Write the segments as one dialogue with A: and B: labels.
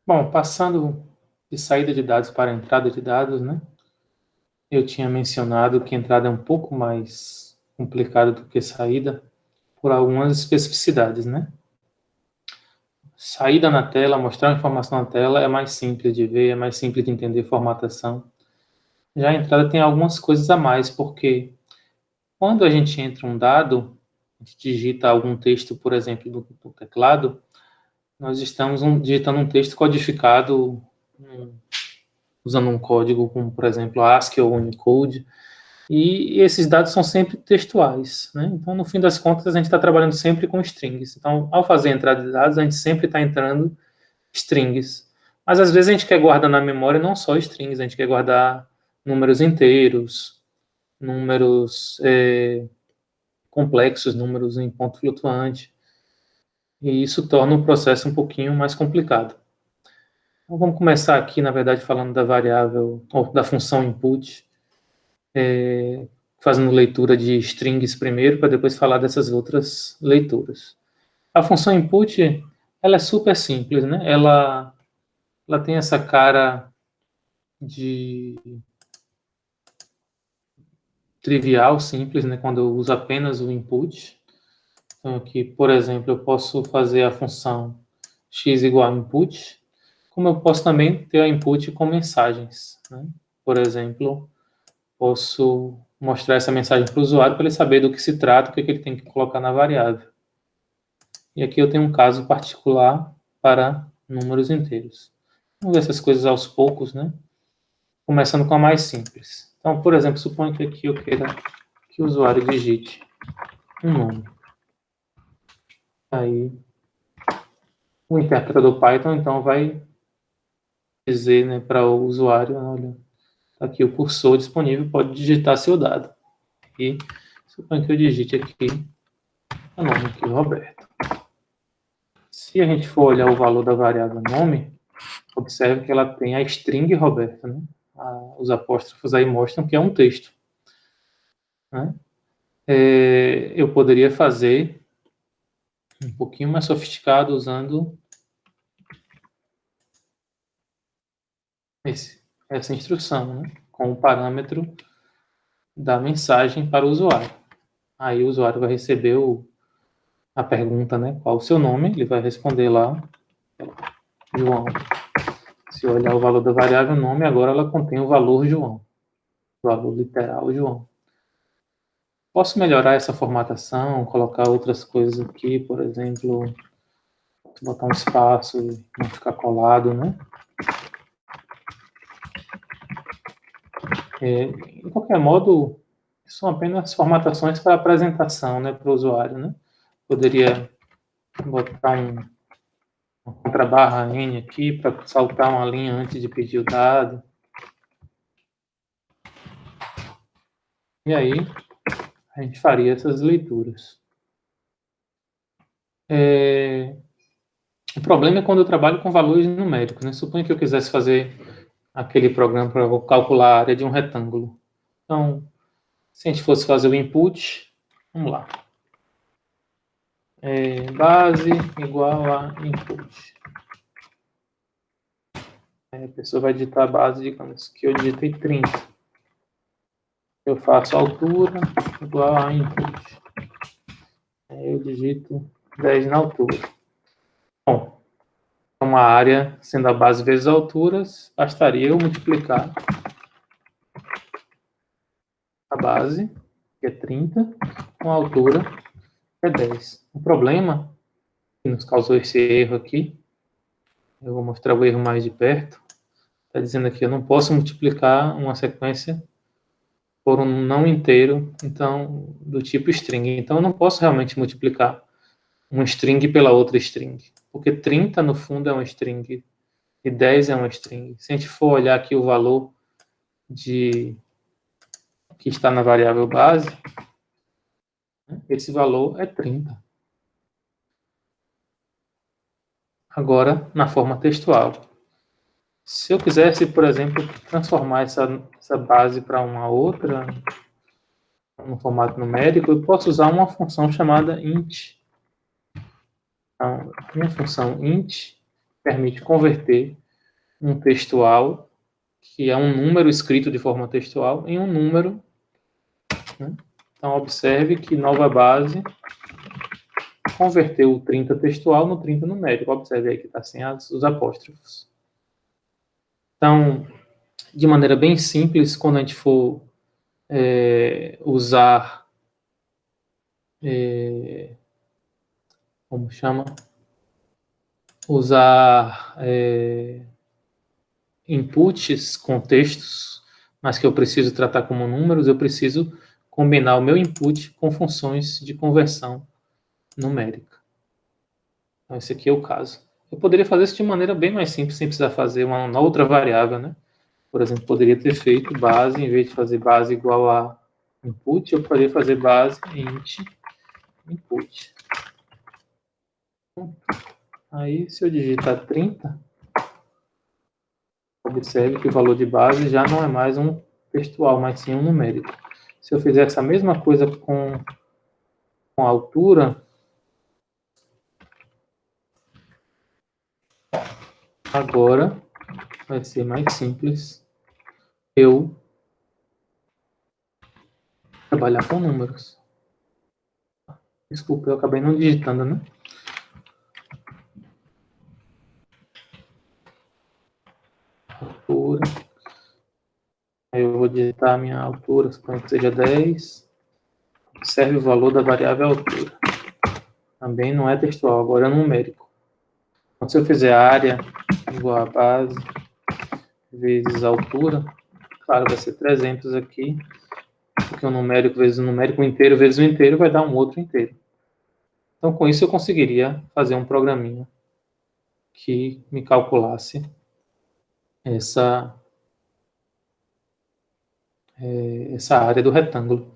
A: Bom, passando de saída de dados para entrada de dados, né? Eu tinha mencionado que entrada é um pouco mais complicada do que saída, por algumas especificidades, né? Saída na tela, mostrar informação na tela é mais simples de ver, é mais simples de entender formatação. Já a entrada tem algumas coisas a mais, porque quando a gente entra um dado, a gente digita algum texto, por exemplo, do teclado, nós estamos digitando um texto codificado usando um código como, por exemplo, ASCII ou Unicode, e esses dados são sempre textuais, né? Então, no fim das contas, a gente está trabalhando sempre com strings. Então, ao fazer a entrada de dados, a gente sempre está entrando strings. Mas, às vezes, a gente quer guardar na memória não só strings, a gente quer guardar números inteiros, números complexos, números em ponto flutuante, e isso torna o processo um pouquinho mais complicado. Então, vamos começar aqui, na verdade, falando da variável, ou da função input, fazendo leitura de strings primeiro, para depois falar dessas outras leituras. A função input, ela é super simples, né? Ela tem essa cara de trivial, simples, né? Quando eu uso apenas o input. Então, aqui, por exemplo, eu posso fazer a função x igual a input, como eu posso também ter a input com mensagens, né? Por exemplo, posso mostrar essa mensagem para o usuário para ele saber do que se trata, o que ele tem que colocar na variável. E aqui eu tenho um caso particular para números inteiros. Vamos ver essas coisas aos poucos, né? Começando com a mais simples. Então, por exemplo, suponho que aqui eu queira que o usuário digite um nome. Aí, o interpretador Python, então, vai dizer, né, para o usuário, olha, tá aqui o cursor disponível, pode digitar seu dado. E suponho que eu digite aqui o nome aqui, Roberto. Se a gente for olhar o valor da variável nome, observe que ela tem a string Roberto, né? Os apóstrofos aí mostram que é um texto, né? Eu poderia fazer um pouquinho mais sofisticado usando essa instrução, né? Com o parâmetro da mensagem para o usuário. Aí o usuário vai receber a pergunta, né? Qual o seu nome? Ele vai responder lá, João. Se eu olhar o valor da variável nome, agora ela contém o valor João, o valor literal João. Posso melhorar essa formatação, colocar outras coisas aqui, por exemplo, botar um espaço e não ficar colado, né? De qualquer modo, são apenas formatações para apresentação, né, para o usuário, né? Poderia botar uma contrabarra N aqui para saltar uma linha antes de pedir o dado. E aí, a gente faria essas leituras. O problema é quando eu trabalho com valores numéricos, né? Suponha que eu quisesse fazer aquele programa para calcular a área de um retângulo. Então, se a gente fosse fazer o input, vamos lá. Base igual a input. Aí a pessoa vai digitar a base, digamos que eu digitei 30. Eu faço altura igual a input. Aí eu digito 10 na altura. Bom, uma área sendo a base vezes a altura, bastaria eu multiplicar a base, que é 30, com a altura, que é 10. O problema que nos causou esse erro aqui, eu vou mostrar o erro mais de perto, está dizendo aqui, eu não posso multiplicar uma sequência por um não inteiro, então, do tipo string. Então, eu não posso realmente multiplicar uma string pela outra string, porque 30, no fundo, é uma string, e 10 é uma string. Se a gente for olhar aqui o valor que está na variável base, esse valor é 30. Agora, na forma textual. Se eu quisesse, por exemplo, transformar essa base para uma outra, no formato numérico, eu posso usar uma função chamada int. Então, a minha função int, permite converter um textual, que é um número escrito de forma textual, em um número, né? Então, observe que nova base converteu o 30 textual no 30 numérico. Observe aí que está sem os apóstrofos. Então, de maneira bem simples, quando a gente for usar, como chama? Usar inputs com textos, mas que eu preciso tratar como números, eu preciso combinar o meu input com funções de conversão numérica. Então, esse aqui é o caso. Eu poderia fazer isso de maneira bem mais simples, sem precisar fazer uma outra variável, né? Por exemplo, poderia ter feito base, em vez de fazer base igual a input, eu poderia fazer base int input. Aí, se eu digitar 30, observe que o valor de base já não é mais um textual, mas sim um numérico. Se eu fizer essa mesma coisa com a altura, agora vai ser mais simples eu trabalhar com números. Desculpa, eu acabei não digitando, né? Altura. Aí eu vou digitar a minha altura, suponho que seja 10. Observe o valor da variável altura. Também não é textual, agora é numérico. Então, se eu fizer a área igual a base vezes a altura, claro, vai ser 300 aqui, porque o numérico vezes o numérico, o inteiro vezes o inteiro, vai dar um outro inteiro. Então, com isso, eu conseguiria fazer um programinha que me calculasse essa área do retângulo.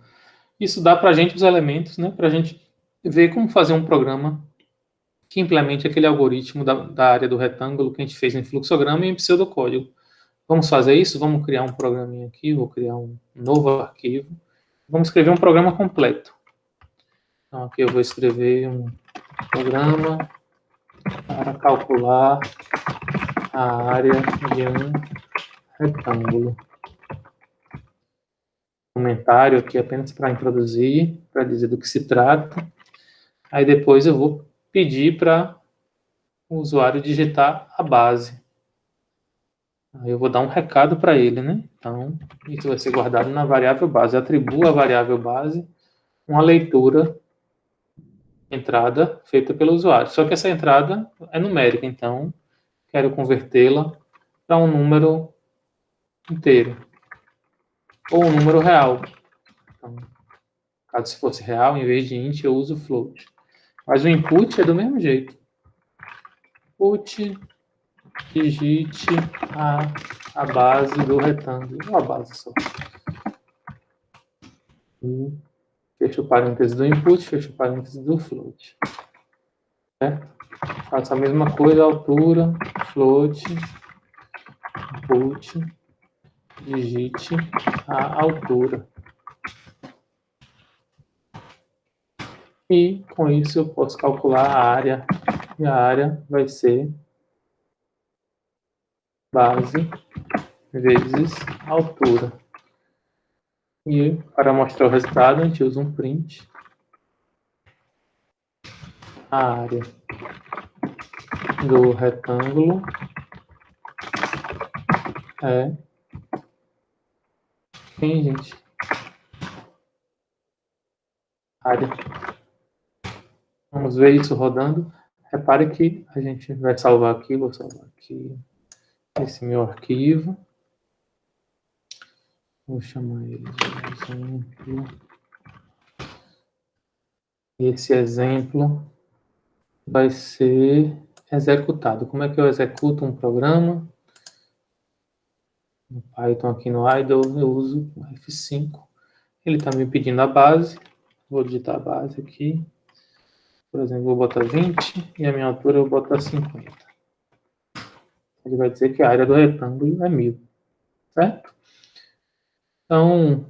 A: Isso dá para a gente os elementos, né, para a gente ver como fazer um programa que implemente aquele algoritmo da área do retângulo que a gente fez em fluxograma e em pseudocódigo. Vamos fazer isso? Vamos criar um programinha aqui, vou criar um novo arquivo. Vamos escrever um programa completo. Então, aqui eu vou escrever um programa para calcular a área de um retângulo. Comentário aqui apenas para introduzir, para dizer do que se trata. Aí depois eu vou pedir para o usuário digitar a base. Aí eu vou dar um recado para ele, né? Então, isso vai ser guardado na variável base. Eu atribuo à variável base uma leitura, entrada feita pelo usuário. Só que essa entrada é numérica, então quero convertê-la para um número inteiro ou um número real. Então, caso se fosse real, em vez de int, eu uso float. Mas o input é do mesmo jeito. Input, digite a base do retângulo. A base só. E fecho o parênteses do input, fecho o parênteses do float. Certo? Faço a mesma coisa, altura, float, input, digite a altura. E com isso eu posso calcular a área. E a área vai ser base vezes altura. E para mostrar o resultado, a gente usa um print. A área do retângulo é quem, gente? Área. Vamos ver isso rodando. Repare que a gente vai salvar aqui, vou salvar aqui esse meu arquivo. Vou chamar ele de exemplo. Esse exemplo vai ser executado. Como é que eu executo um programa? No Python aqui no idle eu uso o F5. Ele está me pedindo a base. Vou digitar a base aqui. Por exemplo, vou botar 20 e a minha altura eu vou botar 50. Ele vai dizer que a área do retângulo é 1000. Certo? Então,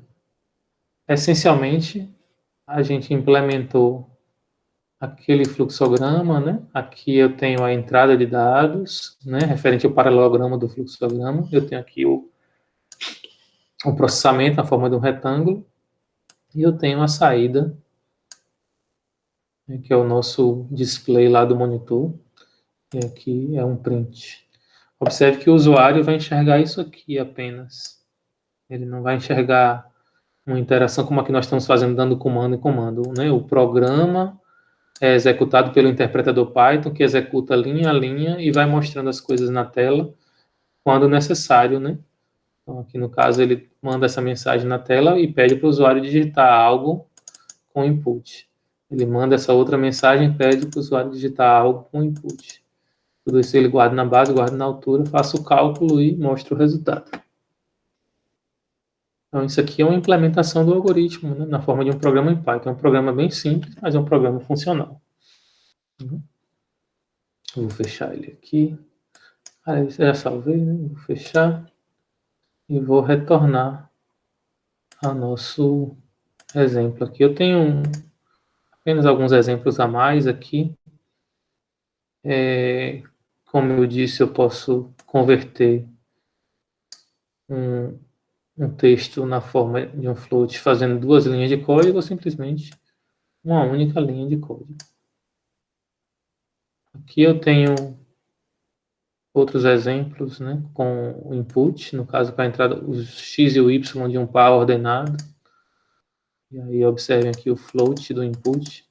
A: essencialmente, a gente implementou aquele fluxograma, né? Aqui eu tenho a entrada de dados, né? Referente ao paralelogramo do fluxograma. Eu tenho aqui o processamento na forma de um retângulo. E eu tenho a saída, né, que é o nosso display lá do monitor. E aqui é um print. Observe que o usuário vai enxergar isso aqui apenas. Ele não vai enxergar uma interação como a que nós estamos fazendo, dando comando e comando, né? O programa é executado pelo interpretador Python, que executa linha a linha e vai mostrando as coisas na tela quando necessário, né? Então, aqui no caso, ele manda essa mensagem na tela e pede para o usuário digitar algo com input. Ele manda essa outra mensagem e pede para o usuário digitar algo com input. Tudo isso ele guarda na base, guarda na altura, faço o cálculo e mostro o resultado. Então, isso aqui é uma implementação do algoritmo, né, na forma de um programa em Python. É um programa bem simples, mas é um programa funcional. Vou fechar ele aqui. Ah, já salvei, né? Vou fechar e vou retornar ao nosso exemplo aqui. Eu tenho apenas alguns exemplos a mais aqui. Como eu disse, eu posso converter um texto na forma de um float fazendo duas linhas de código ou simplesmente uma única linha de código. Aqui eu tenho outros exemplos, né, com o input, no caso com a entrada, os x e o y de um par ordenado. E aí observem aqui o float do input.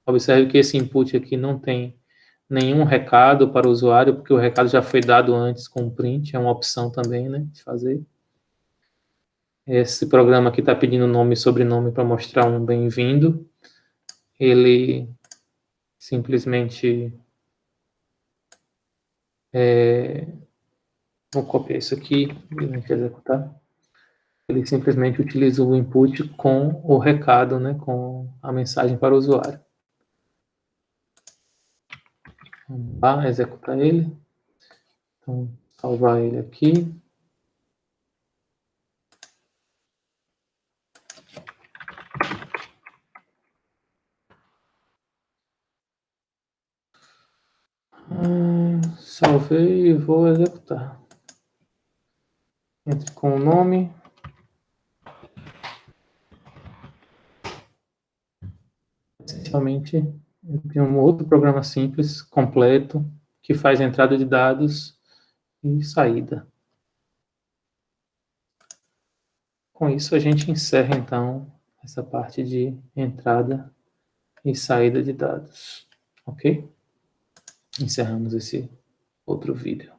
A: Observe que esse input aqui não tem nenhum recado para o usuário, porque o recado já foi dado antes com o print, é uma opção também, né, de fazer. Esse programa aqui está pedindo nome e sobrenome para mostrar um bem-vindo. Ele simplesmente... vou copiar isso aqui e executar. Ele simplesmente utiliza o input com o recado, né, com a mensagem para o usuário. Vamos lá, executar ele. Então, salvar ele aqui. Salvei e vou executar. Entre com o nome. Essencialmente, eu tenho um outro programa simples, completo, que faz entrada de dados e saída. Com isso, a gente encerra, então, essa parte de entrada e saída de dados. Ok? Encerramos esse outro vídeo.